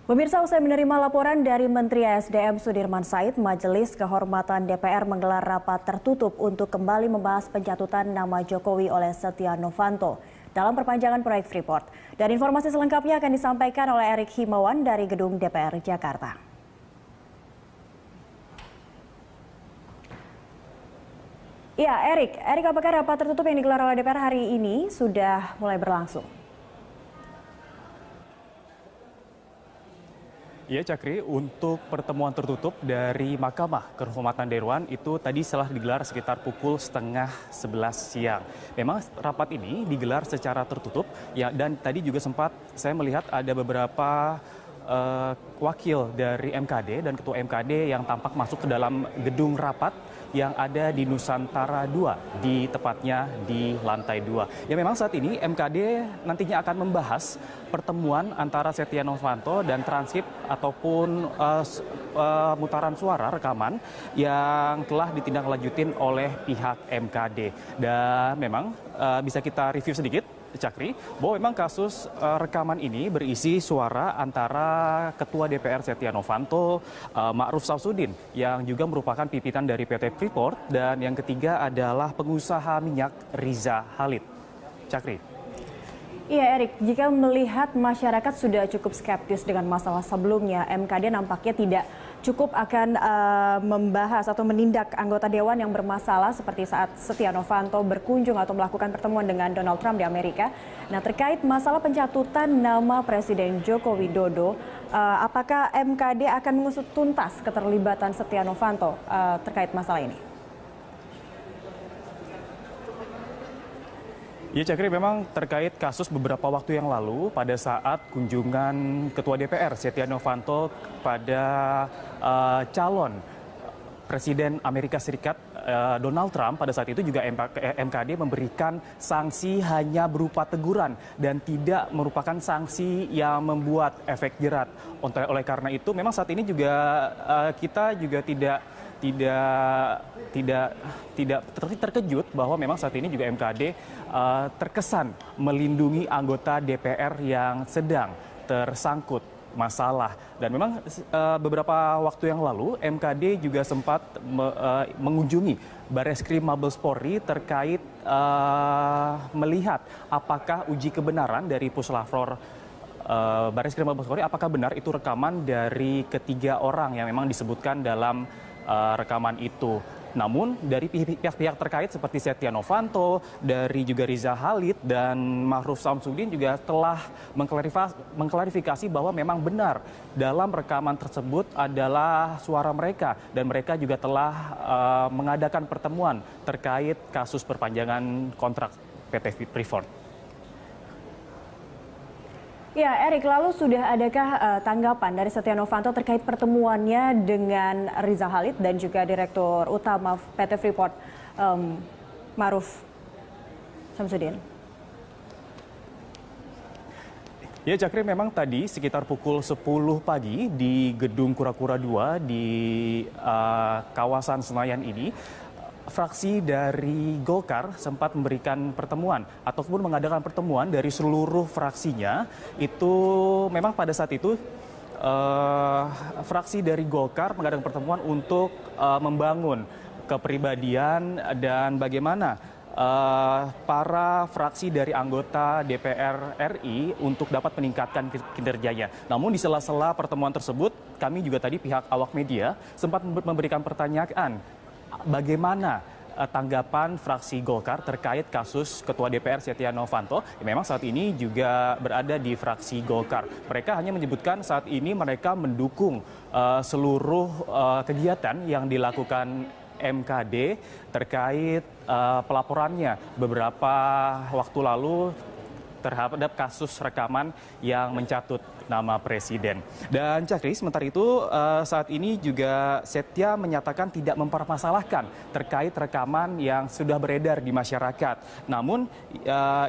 Pemirsa, usai menerima laporan dari Menteri SDM Sudirman Said, Majelis Kehormatan DPR menggelar rapat tertutup untuk kembali membahas pencatutan nama Jokowi oleh Setia Novanto dalam perpanjangan proyek Freeport. Dan informasi selengkapnya akan disampaikan oleh Erik Himawan dari Gedung DPR Jakarta. Ya, Erik, apakah rapat tertutup yang digelar oleh DPR hari ini sudah mulai berlangsung? Ya, Cakri, untuk pertemuan tertutup dari Mahkamah Kehormatan Dewan itu tadi setelah digelar sekitar pukul 10:30 siang. Memang rapat ini digelar secara tertutup ya, dan tadi juga sempat saya melihat ada beberapa wakil dari MKD dan ketua MKD yang tampak masuk ke dalam gedung rapat yang ada di Nusantara 2, di tepatnya di lantai 2. Ya, memang saat ini MKD nantinya akan membahas pertemuan antara Setia Novanto dan transkrip ataupun mutaran suara rekaman yang telah ditindaklanjutin oleh pihak MKD. Dan memang bisa kita review sedikit, Cakri, bahwa memang kasus rekaman ini berisi suara antara Ketua DPR Setia Novanto, Ma'ruf Samsudin, yang juga merupakan pimpinan dari PT Freeport, dan yang ketiga adalah pengusaha minyak Riza Khalid. Cakri. Iya, Erik, jika melihat masyarakat sudah cukup skeptis dengan masalah sebelumnya, MKD nampaknya tidak cukup akan membahas atau menindak anggota dewan yang bermasalah seperti saat Setia Novanto berkunjung atau melakukan pertemuan dengan Donald Trump di Amerika. Nah, terkait masalah pencatutan nama Presiden Joko Widodo, apakah MKD akan mengusut tuntas keterlibatan Setia Novanto terkait masalah ini? Ya, Cakri, memang terkait kasus beberapa waktu yang lalu pada saat kunjungan Ketua DPR Setia Novanto pada calon Presiden Amerika Serikat Donald Trump, pada saat itu juga MKD memberikan sanksi hanya berupa teguran dan tidak merupakan sanksi yang membuat efek jerat. Oleh karena itu memang saat ini juga kita juga tidak terkejut bahwa memang saat ini juga MKD terkesan melindungi anggota DPR yang sedang tersangkut masalah. Dan memang beberapa waktu yang lalu MKD juga sempat mengunjungi Bareskrim Mabes Polri terkait melihat apakah uji kebenaran dari Puslapfor Bareskrim Mabes Polri, apakah benar itu rekaman dari ketiga orang yang memang disebutkan dalam rekaman itu. Namun dari pihak-pihak terkait seperti Setia Novanto, dari juga Riza Khalid dan Ma'ruf Samsudin juga telah mengklarifikasi bahwa memang benar dalam rekaman tersebut adalah suara mereka, dan mereka juga telah mengadakan pertemuan terkait kasus perpanjangan kontrak PT Freeport. Ya, Erik, lalu sudah adakah tanggapan dari Setia Novanto terkait pertemuannya dengan Riza Khalid dan juga Direktur Utama PT Freeport, Ma'ruf Samsudin? Ya, Cakri, memang tadi sekitar pukul 10 pagi di Gedung Kura-Kura 2 di kawasan Senayan ini, fraksi dari Golkar sempat memberikan pertemuan ataupun mengadakan pertemuan dari seluruh fraksinya. Itu memang pada saat itu fraksi dari Golkar mengadakan pertemuan untuk membangun kepribadian dan bagaimana para fraksi dari anggota DPR RI untuk dapat meningkatkan kinerjanya. Namun di sela-sela pertemuan tersebut, kami juga tadi pihak awak media sempat memberikan pertanyaan bagaimana tanggapan fraksi Golkar terkait kasus Ketua DPR Setia Novanto. Memang saat ini juga berada di fraksi Golkar. Mereka hanya menyebutkan saat ini mereka mendukung seluruh kegiatan yang dilakukan MKD terkait pelaporannya beberapa waktu lalu terhadap kasus rekaman yang mencatut nama presiden. Dan Cakri, sementara itu saat ini juga Setia menyatakan tidak mempermasalahkan terkait rekaman yang sudah beredar di masyarakat. Namun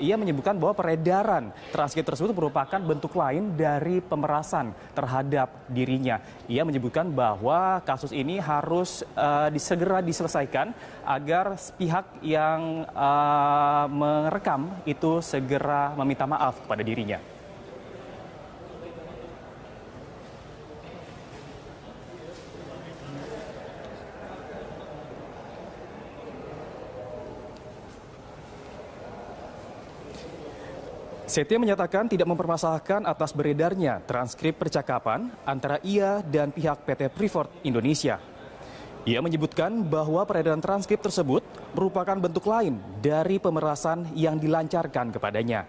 ia menyebutkan bahwa peredaran transkrip tersebut merupakan bentuk lain dari pemerasan terhadap dirinya. Ia menyebutkan bahwa kasus ini harus segera diselesaikan agar pihak yang merekam itu segera meminta maaf kepada dirinya. Setia menyatakan tidak mempermasalahkan atas beredarnya transkrip percakapan antara ia dan pihak PT Freeport Indonesia. Ia menyebutkan bahwa peredaran transkrip tersebut merupakan bentuk lain dari pemerasan yang dilancarkan kepadanya.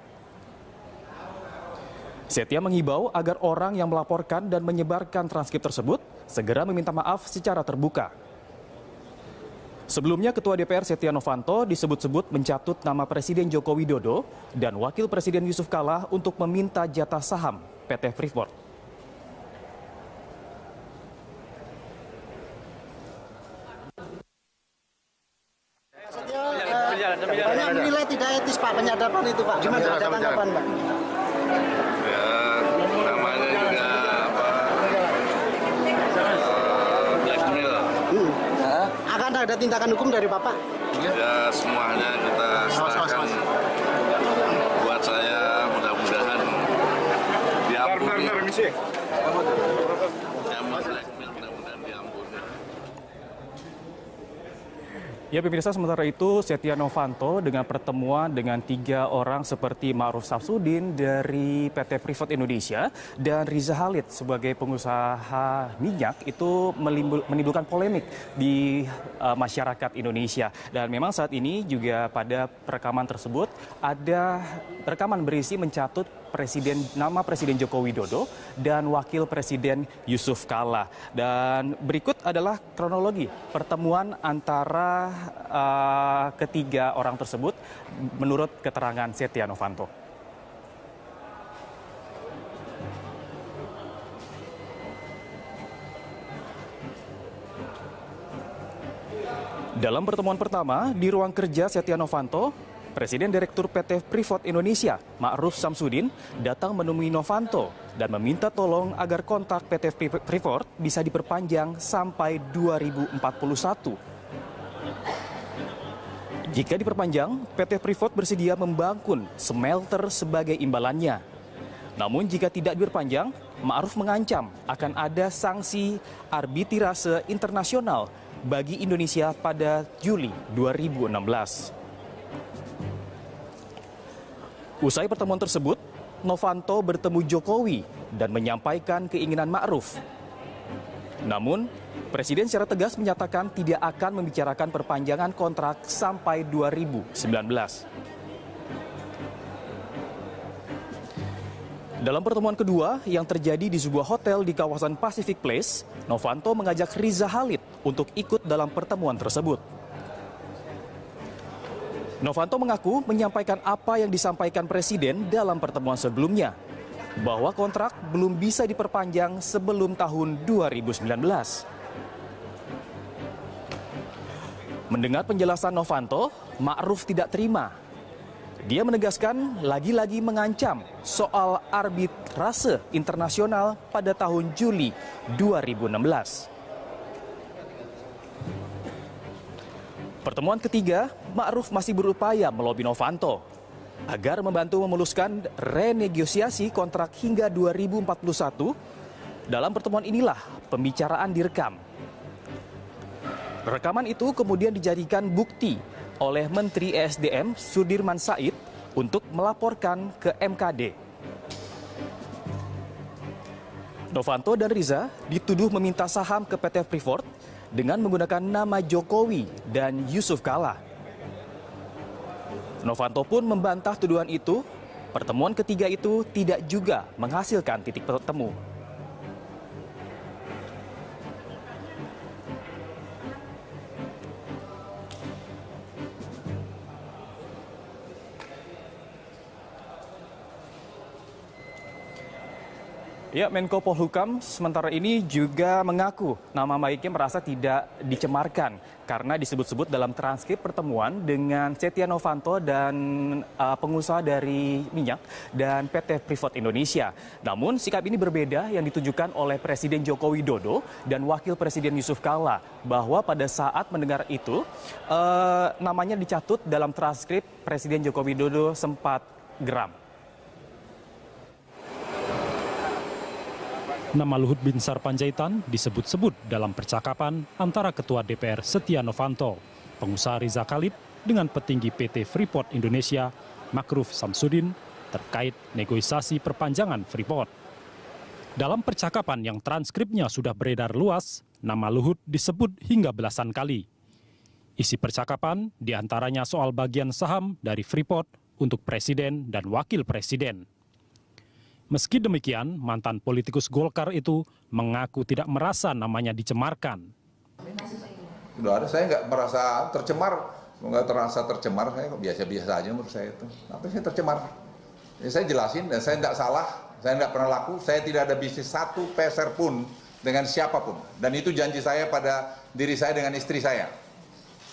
Setia menghibau agar orang yang melaporkan dan menyebarkan transkrip tersebut segera meminta maaf secara terbuka. Sebelumnya, Ketua DPR Setia Novanto disebut-sebut mencatut nama Presiden Joko Widodo dan Wakil Presiden Yusuf Kala untuk meminta jatah saham PT Freeport. Banyak menilai tidak etis Pak penyadapan itu Pak. Gimana ada tanggapan Pak? Ya, namanya juga blackmail. Akan ada tindakan hukum dari Bapak? Ya, semuanya kita serahkan. Buat saya mudah-mudahan diampuni. Yang blackmail mudah-mudahan diampuni. Ya, pemirsa, sementara itu Setia Novanto dengan pertemuan dengan 3 orang seperti Ma'ruf Samsudin dari PT Freeport Indonesia dan Riza Khalid sebagai pengusaha minyak itu menimbulkan polemik di masyarakat Indonesia. Dan memang saat ini juga pada rekaman tersebut ada rekaman berisi mencatut nama Presiden Joko Widodo dan Wakil Presiden Yusuf Kala. Dan berikut adalah kronologi pertemuan antara ketiga orang tersebut menurut keterangan Setia Novanto. Dalam pertemuan pertama di ruang kerja Setia Novanto, Presiden Direktur PT Freeport Indonesia, Ma'ruf Samsudin, datang menemui Novanto dan meminta tolong agar kontrak PT Freeport bisa diperpanjang sampai 2041. Jika diperpanjang, PT Freeport bersedia membangun smelter sebagai imbalannya. Namun jika tidak diperpanjang, Ma'ruf mengancam akan ada sanksi arbitrase internasional bagi Indonesia pada Juli 2016. Usai pertemuan tersebut, Novanto bertemu Jokowi dan menyampaikan keinginan Ma'ruf. Namun, Presiden secara tegas menyatakan tidak akan membicarakan perpanjangan kontrak sampai 2019. Dalam pertemuan kedua yang terjadi di sebuah hotel di kawasan Pacific Place, Novanto mengajak Riza Khalid untuk ikut dalam pertemuan tersebut. Novanto mengaku menyampaikan apa yang disampaikan Presiden dalam pertemuan sebelumnya, bahwa kontrak belum bisa diperpanjang sebelum tahun 2019. Mendengar penjelasan Novanto, Ma'ruf tidak terima. Dia menegaskan lagi-lagi mengancam soal arbitrase internasional pada tahun Juli 2016. Pertemuan ketiga, Ma'ruf masih berupaya melobi Novanto agar membantu memuluskan renegosiasi kontrak hingga 2041. Dalam pertemuan inilah pembicaraan direkam. Rekaman itu kemudian dijadikan bukti oleh Menteri ESDM Sudirman Said untuk melaporkan ke MKD. Novanto dan Riza dituduh meminta saham ke PT Freeport dengan menggunakan nama Jokowi dan Yusuf Kala. Novanto pun membantah tuduhan itu. Pertemuan ketiga itu tidak juga menghasilkan titik temu. Ya, Menko Polhukam sementara ini juga mengaku nama baiknya merasa tidak dicemarkan karena disebut-sebut dalam transkrip pertemuan dengan Setia Novanto dan pengusaha dari minyak dan PT Freeport Indonesia. Namun sikap ini berbeda yang ditujukan oleh Presiden Joko Widodo dan Wakil Presiden Yusuf Kala bahwa pada saat mendengar itu namanya dicatut dalam transkrip Presiden Joko Widodo sempat geram. Nama Luhut Binsar Panjaitan disebut-sebut dalam percakapan antara Ketua DPR Setia Novanto, pengusaha Riza Khalid dengan petinggi PT Freeport Indonesia, Ma'ruf Samsudin, terkait negosiasi perpanjangan Freeport. Dalam percakapan yang transkripnya sudah beredar luas, nama Luhut disebut hingga belasan kali. Isi percakapan diantaranya soal bagian saham dari Freeport untuk presiden dan wakil presiden. Meski demikian, mantan politikus Golkar itu mengaku tidak merasa namanya dicemarkan. Sudah ada, saya nggak merasa tercemar, saya biasa-biasa aja menurut saya itu. Tapi saya tercemar. Ya, saya jelasin, dan saya tidak salah, saya tidak pernah laku, saya tidak ada bisnis satu peser pun dengan siapapun. Dan itu janji saya pada diri saya dengan istri saya.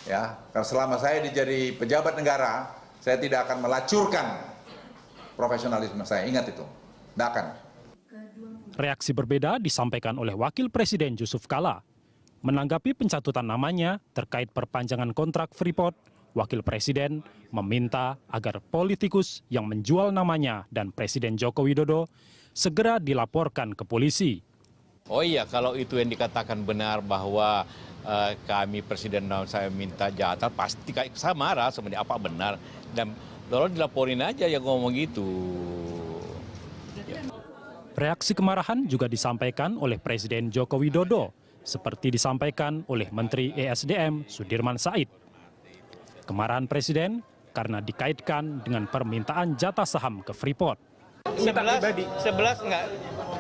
Ya, karena selama saya jadi pejabat negara, saya tidak akan melacurkan profesionalisme saya. Ingat itu, tidak akan. Reaksi berbeda disampaikan oleh Wakil Presiden Yusuf Kala. Menanggapi pencatutan namanya terkait perpanjangan kontrak Freeport, Wakil Presiden meminta agar politikus yang menjual namanya dan Presiden Joko Widodo segera dilaporkan ke polisi. Oh iya, kalau itu yang dikatakan benar bahwa kami Presiden saya minta jatah, pasti saya marah sebenarnya apa benar. Dan lalu dilaporin aja yang ngomong gitu. Reaksi kemarahan juga disampaikan oleh Presiden Joko Widodo, seperti disampaikan oleh Menteri ESDM Sudirman Said. Kemarahan Presiden karena dikaitkan dengan permintaan jatah saham ke Freeport. 11 enggak.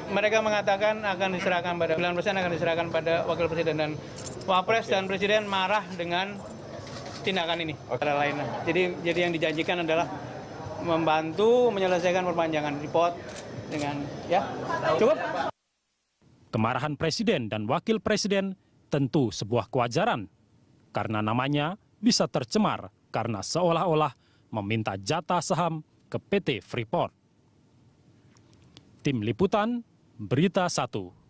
Mereka mengatakan akan diserahkan pada 9% akan diserahkan pada Wakil Presiden, dan Wapres dan Presiden marah dengan tindakan ini. Lainnya. Jadi yang dijanjikan adalah membantu menyelesaikan perpanjangan Freeport dengan cukup. Kemarahan Presiden dan Wakil Presiden tentu sebuah kewajaran, karena namanya bisa tercemar karena seolah-olah meminta jatah saham ke PT Freeport. Tim Liputan, Berita 1.